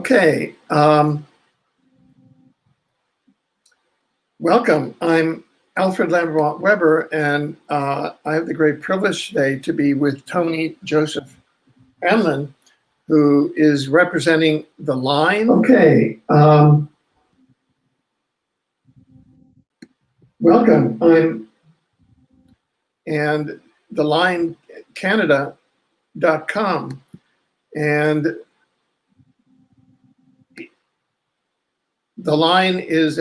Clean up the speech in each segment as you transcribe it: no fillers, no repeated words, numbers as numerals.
Okay, welcome. I'm Alfred Lamont Weber, and I have the great privilege today to be with Tony Joseph Hamlin, who is representing TheLine. Okay, welcome. And TheLine Canada.com, and TheLine is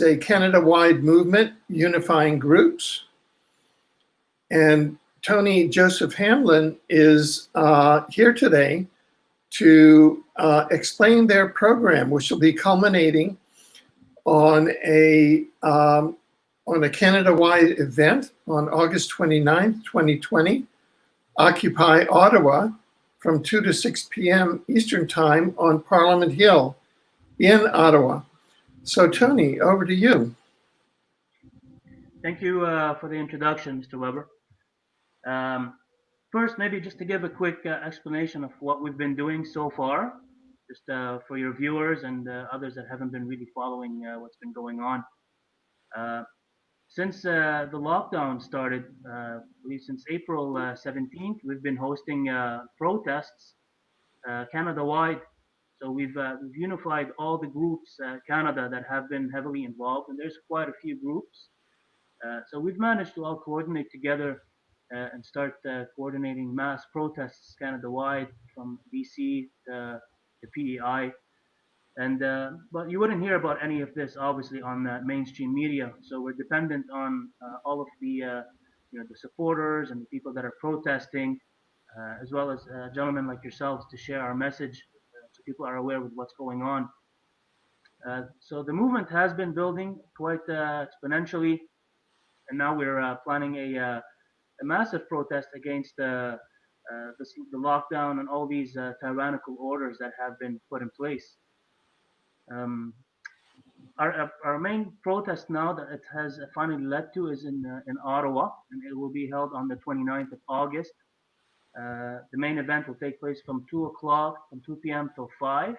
a Canada-wide movement unifying groups. And Tony Joseph Hamlin is here today to explain their program, which will be culminating on a Canada-wide event on August 29th, 2020, Occupy Ottawa, from 2 to 6 p.m. Eastern Time on Parliament Hill in Ottawa. So Tony, over to you. Thank you for the introduction, Mr. Weber. First, maybe just to give a quick explanation of what we've been doing so far, just for your viewers and others that haven't been really following what's been going on. Since the lockdown started, I believe since April 17th, we've been hosting protests Canada-wide. So we've unified all the groups Canada that have been heavily involved, and there's quite a few groups. So we've managed to all coordinate together and start coordinating mass protests Canada-wide, from BC to PEI. And but you wouldn't hear about any of this obviously on mainstream media. So we're dependent on all of the the supporters and the people that are protesting, as well as gentlemen like yourselves, to share our message so people are aware with what's going on. So the movement has been building quite exponentially, and now we're planning a massive protest against the lockdown and all these tyrannical orders that have been put in place. Um, our main protest now that it has finally led to is in Ottawa, and it will be held on the 29th of August. The main event will take place from 2 o'clock, from 2 p.m. till 5.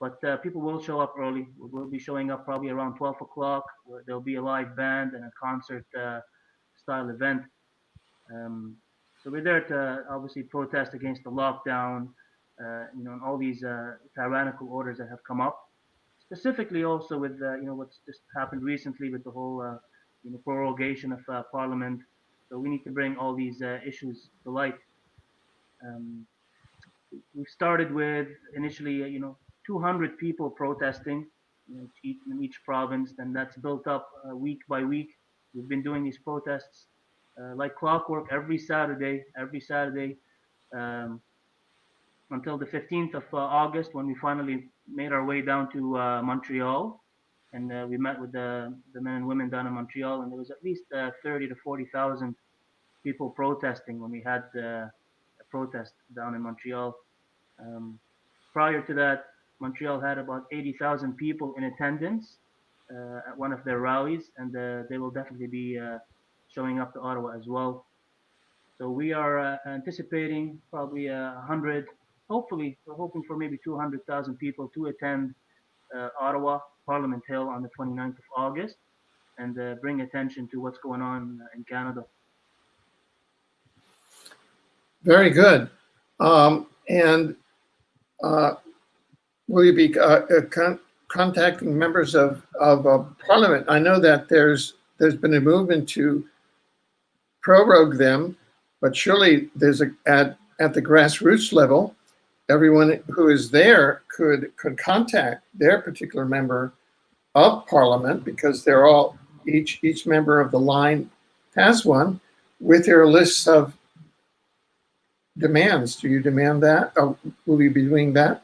But people will show up early. We'll be showing up probably around 12 o'clock. Where there'll be a live band and a concert style event. So we're there to obviously protest against the lockdown, and all these tyrannical orders that have come up. Specifically, also with what's just happened recently with the whole prorogation of Parliament. So we need to bring all these issues to light. Um, we started with initially 200 people protesting in each province, and that's built up week by week. We've been doing these protests like clockwork every Saturday, um, until the 15th of August, when we finally made our way down to Montreal, and we met with the men and women down in Montreal, and there was at least 30 to 40,000 people protesting when we had a protest down in Montreal. Um, Prior to that, Montreal had about 80,000 people in attendance at one of their rallies, and they will definitely be showing up to Ottawa as well. So we are anticipating probably 100. Hopefully, we're hoping for maybe 200,000 people to attend Ottawa Parliament Hill on the 29th of August, and bring attention to what's going on in Canada. Very good. And will you be contacting members of Parliament? I know that there's been a movement to prorogue them, but surely there's at the grassroots level, everyone who is there could contact their particular member of Parliament, because they're all each member of TheLine has one with their lists of demands. Do you demand that? Or will you be doing that?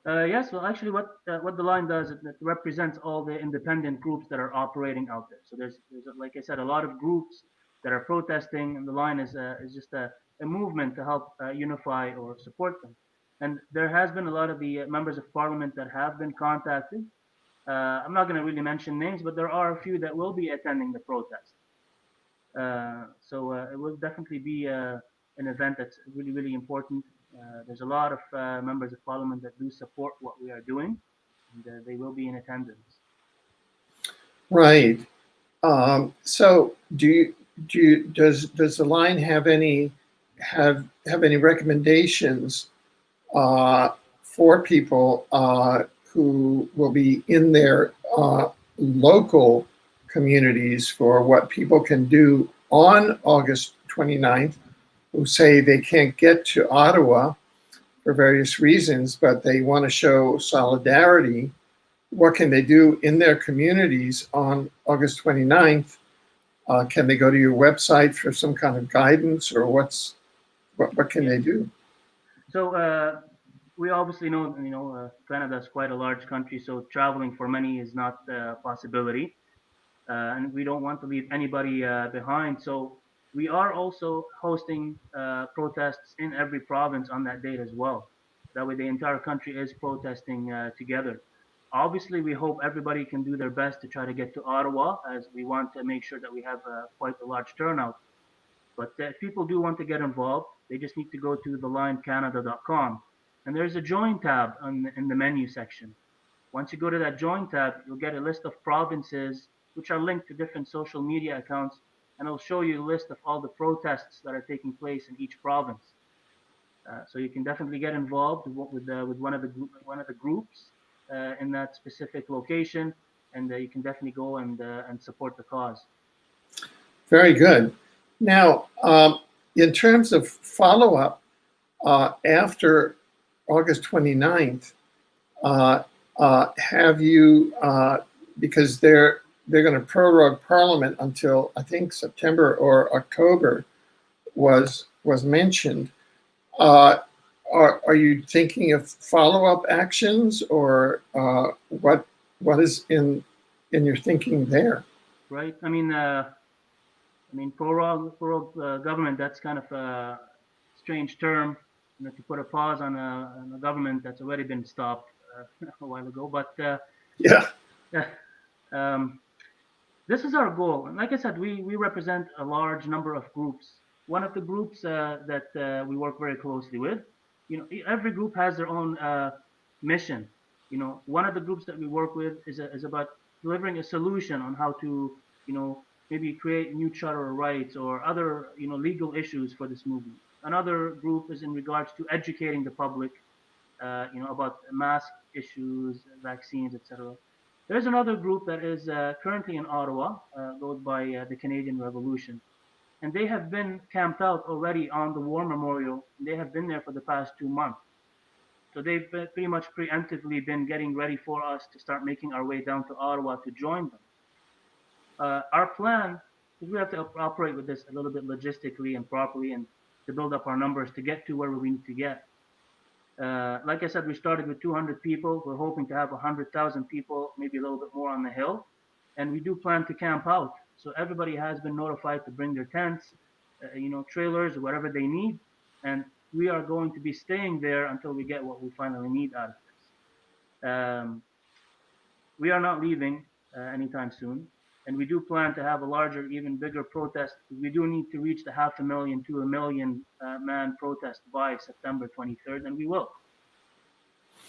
Yes, well, actually, what TheLine does, it represents all the independent groups that are operating out there. So there's like I said, a lot of groups that are protesting, and TheLine is just a movement to help unify or support them. And there has been a lot of the members of Parliament that have been contacted. I'm not going to really mention names, but there are a few that will be attending the protest. So it will definitely be an event that's really, really important. There's a lot of members of parliament that do support what we are doing, and they will be in attendance. Right. So does TheLine have any recommendations for people who will be in their local communities for what people can do on August 29th, who say they can't get to Ottawa for various reasons, but they want to show solidarity? What can they do in their communities on August 29th? Can they go to your website for some kind of guidance, or what can they do? So we obviously know, Canada is quite a large country, so traveling for many is not a possibility, and we don't want to leave anybody behind. So we are also hosting protests in every province on that date as well. That way, the entire country is protesting together. Obviously, we hope everybody can do their best to try to get to Ottawa, as we want to make sure that we have quite a large turnout. But if people do want to get involved, they just need to go to thelinecanada.com. And there's a join tab in the menu section. Once you go to that join tab, you'll get a list of provinces which are linked to different social media accounts, and it'll show you a list of all the protests that are taking place in each province. So you can definitely get involved with one of the groups in that specific location, and you can definitely go and support the cause. Very good. Now, in terms of follow-up, after August 29th, have you, because they're going to prorogue Parliament until, I think, September or October was mentioned. Are you thinking of follow-up actions, or what is in your thinking there? Right. Prorogue government, that's kind of a strange term, to put a pause on a government that's already been stopped a while ago. But Yeah. um, this is our goal. And like I said, we represent a large number of groups. One of the groups that we work very closely with, every group has their own mission. One of the groups that we work with is about delivering a solution on how to, maybe create new charter rights or other, legal issues for this movement. Another group is in regards to educating the public, about mask issues, vaccines, etc. There's another group that is currently in Ottawa, led by the Canadian Revolution, and they have been camped out already on the War Memorial. They have been there for the past 2 months. So they've pretty much preemptively been getting ready for us to start making our way down to Ottawa to join them. Our plan is we have to operate with this a little bit logistically and properly, and to build up our numbers to get to where we need to get. Like I said, we started with 200 people. We're hoping to have 100,000 people, maybe a little bit more on the hill. And we do plan to camp out. So everybody has been notified to bring their tents, trailers, or whatever they need. And we are going to be staying there until we get what we finally need out of this. We are not leaving anytime soon. And we do plan to have a larger, even bigger protest. We do need to reach the 500,000 to 1 million man protest by September 23rd, and we will.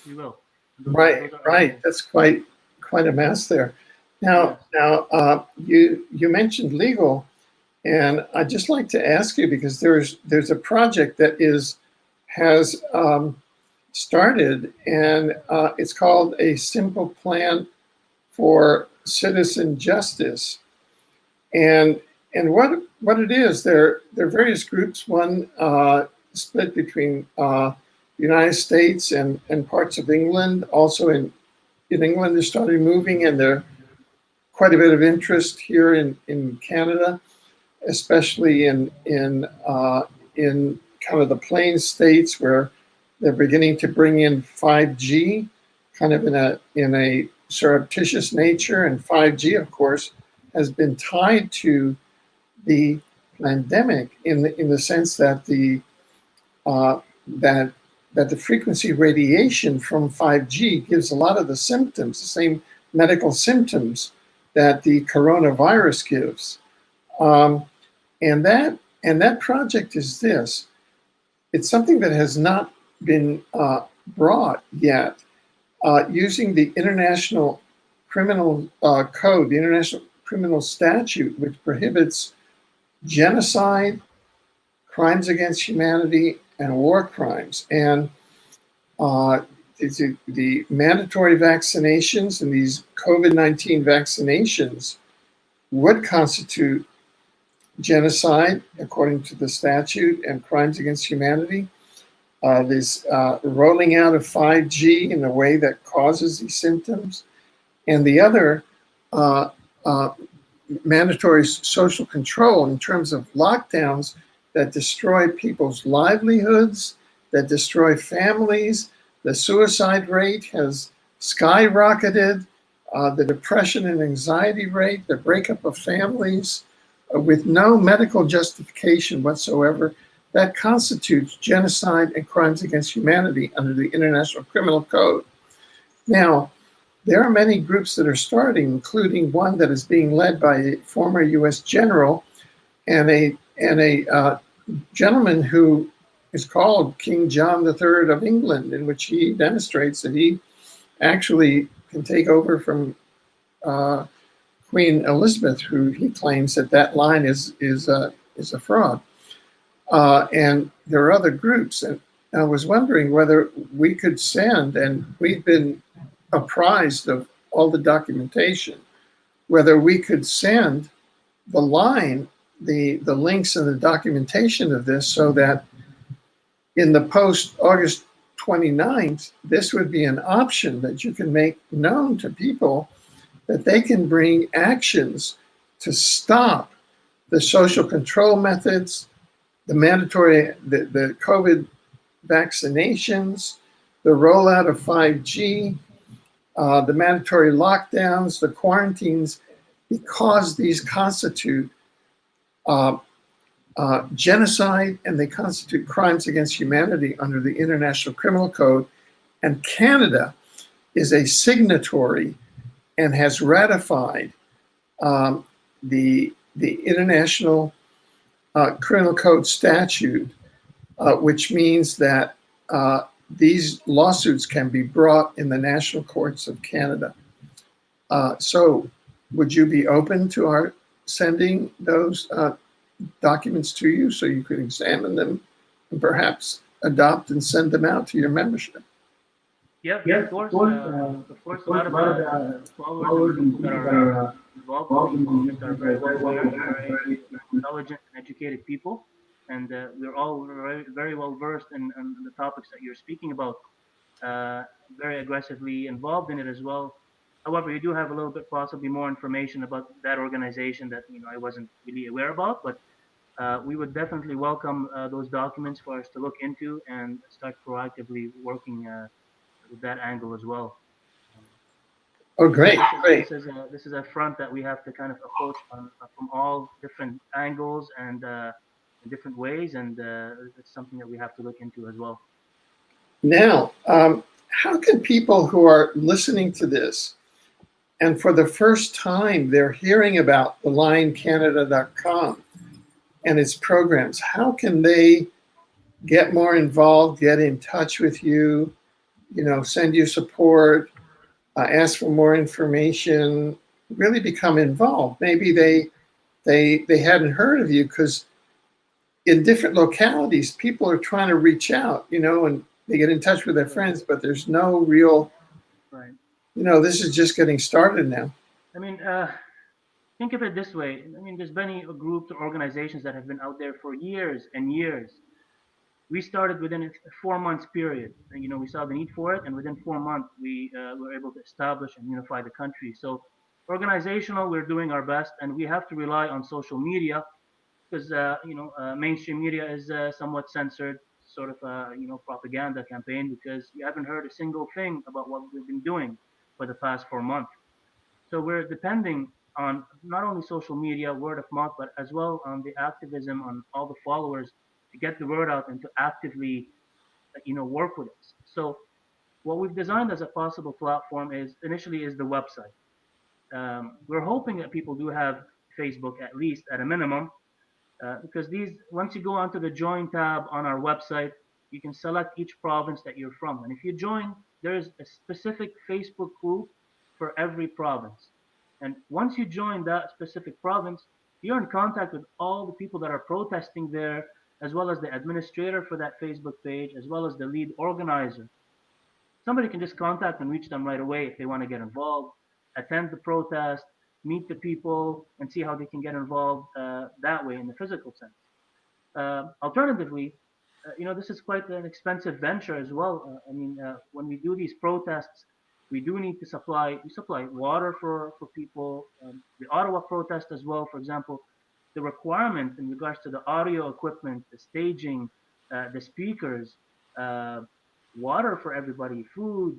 We will. Right. That's quite a mess there. Now, you mentioned legal, and I'd just like to ask you, because there's a project that has started, and it's called A Simple Plan for Citizen Justice. And what it is, there are various groups, one split between the United States and parts of England. Also in England, they're starting moving, and there quite a bit of interest here in Canada, especially in kind of the plain states where they're beginning to bring in 5G, kind of in a surreptitious nature. And 5G, of course, has been tied to the pandemic in the sense that that the frequency radiation from 5G gives a lot of the symptoms, the same medical symptoms that the coronavirus gives. And that project is this. It's something that has not been brought yet using the International Criminal Code, the International Criminal Statute, which prohibits genocide, crimes against humanity, and war crimes. And the mandatory vaccinations and these COVID-19 vaccinations would constitute genocide according to the statute and crimes against humanity. This rolling out of 5G in a way that causes these symptoms, and the other uh, uh, mandatory social control in terms of lockdowns that destroy people's livelihoods, that destroy families. The suicide rate has skyrocketed, the depression and anxiety rate, the breakup of families with no medical justification whatsoever. That constitutes genocide and crimes against humanity under the International Criminal Code. Now, there are many groups that are starting, including one that is being led by a former U.S. general and a gentleman who is called King John III of England, in which he demonstrates that he actually can take over from Queen Elizabeth, who he claims that line is a fraud. And there are other groups, and I was wondering whether we could send, and we've been apprised of all the documentation, whether we could send TheLine the links and the documentation of this, so that in the post August 29th, this would be an option that you can make known to people, that they can bring actions to stop the social control methods, the mandatory, the COVID vaccinations, the rollout of 5G, the mandatory lockdowns, the quarantines, because these constitute genocide and they constitute crimes against humanity under the International Criminal Code. And Canada is a signatory and has ratified the International Criminal Code statute, which means that these lawsuits can be brought in the national courts of Canada. So would you be open to our sending those documents to you so you could examine them and perhaps adopt and send them out to your membership? Yeah, of course. Of course, a lot of the followers and people that are involved in these movements are very well aware, very intelligent and educated people, and we're all very well versed in the topics that you're speaking about. Uh, Very aggressively involved in it as well. However, you do have a little bit possibly more information about that organization that I wasn't really aware about, but we would definitely welcome those documents for us to look into and start proactively working with that angle as well. Um, Oh, great, this is great. this is a front that we have to kind of approach from all different angles and in different ways, and it's something that we have to look into as well. Now, how can people who are listening to this and for the first time they're hearing about thelinecanada.com and its programs, how can they get more involved, get in touch with you, send you support, ask for more information, really become involved? Maybe they hadn't heard of you, because in different localities, people are trying to reach out, and they get in touch with their friends, but there's no real, Right. this is just getting started now. I mean, think of it this way. I mean, there's many groups or organizations that have been out there for years and years. We started within a 4 months period. And, we saw the need for it, and within 4 months, we were able to establish and unify the country. So, organizational, we're doing our best, and we have to rely on social media because mainstream media is somewhat censored, sort of propaganda campaign, because you haven't heard a single thing about what we've been doing for the past 4 months. So we're depending on not only social media, word of mouth, but as well on the activism on all the followers to get the word out and to actively, work with us. So what we've designed as a possible platform is initially is the website. We're hoping that people do have Facebook at least at a minimum, because these once you go onto the join tab on our website, you can select each province that you're from. And if you join, there's a specific Facebook group for every province. And once you join that specific province, you're in contact with all the people that are protesting there, as well as the administrator for that Facebook page, as well as the lead organizer. Somebody can just contact and reach them right away if they want to get involved, attend the protest, meet the people, and see how they can get involved that way in the physical sense. Alternatively, this is quite an expensive venture as well. When we do these protests, we do need to supply water for people. The Ottawa protest as well, for example, the requirement in regards to the audio equipment, the staging, the speakers, water for everybody, food,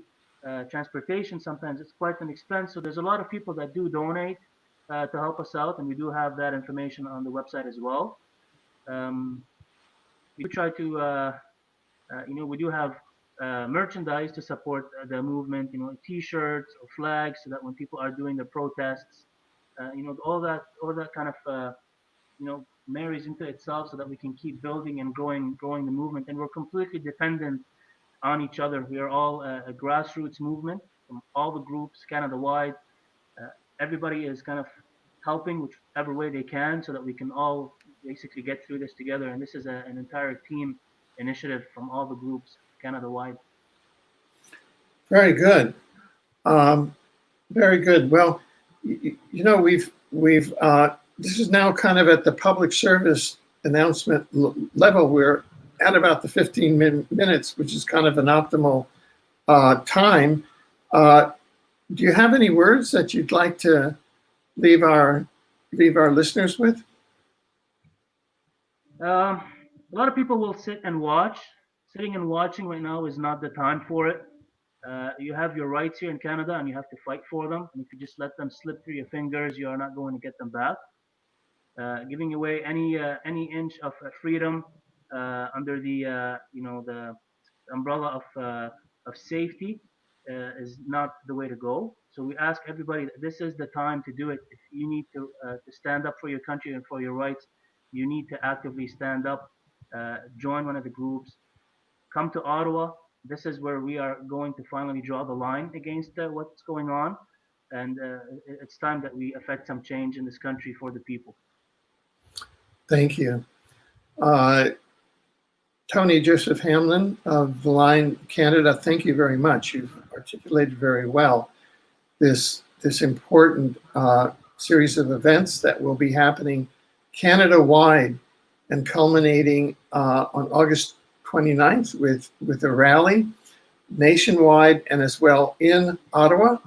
transportation. Sometimes it's quite an expense. So there's a lot of people that do donate to help us out, and we do have that information on the website as well. We do try to, we do have merchandise to support the movement, T-shirts or flags, so that when people are doing the protests, all that kind of, marries into itself, so that we can keep building and growing the movement. And we're completely dependent on each other. We are all a grassroots movement from all the groups Canada-wide. Everybody is kind of helping whichever way they can, so that we can all basically get through this together. And this is an entire team initiative from all the groups Canada-wide. Very good. Very good. Well, we've this is now kind of at the public service announcement level. We're at about the 15 minutes, which is kind of an optimal time. Do you have any words that you'd like to leave our listeners with? A lot of people will sit and watch. Sitting and watching right now is not the time for it. You have your rights here in Canada, and you have to fight for them. And if you just let them slip through your fingers, you are not going to get them back. Giving away any inch of freedom under the the umbrella of safety is not the way to go. So we ask everybody that this is the time to do it. If you need to stand up for your country and for your rights, you need to actively stand up. Join one of the groups. Come to Ottawa. This is where we are going to finally draw the line against what's going on, and it's time that we effect some change in this country for the people. Thank you. Tony Joseph Hamlin of TheLine Canada, thank you very much. You've articulated very well this important series of events that will be happening Canada-wide and culminating on August 29th with a rally nationwide and as well in Ottawa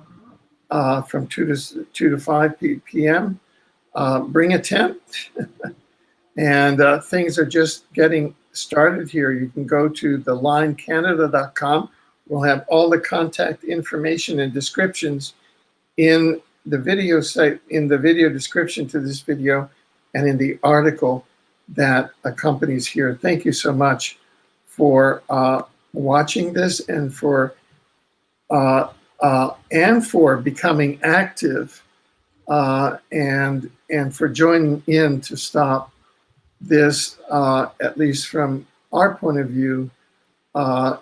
from 2 to 5 p.m. Bring a tent. And things are just getting started here. You can go to thelinecanada.com. We'll have all the contact information and descriptions in the video site, in the video description to this video, and in the article that accompanies here. Thank you so much for watching this and for becoming active and for joining in to stop this, at least from our point of view,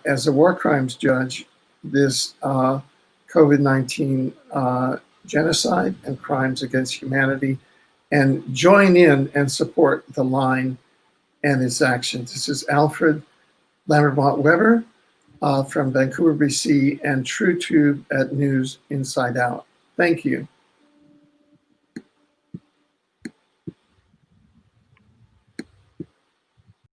as a war crimes judge, this COVID-19 genocide and crimes against humanity, and join in and support TheLine and its actions. This is Alfred Lambermont-Weber from Vancouver, BC, and TrueTube at News Inside Out. Thank you.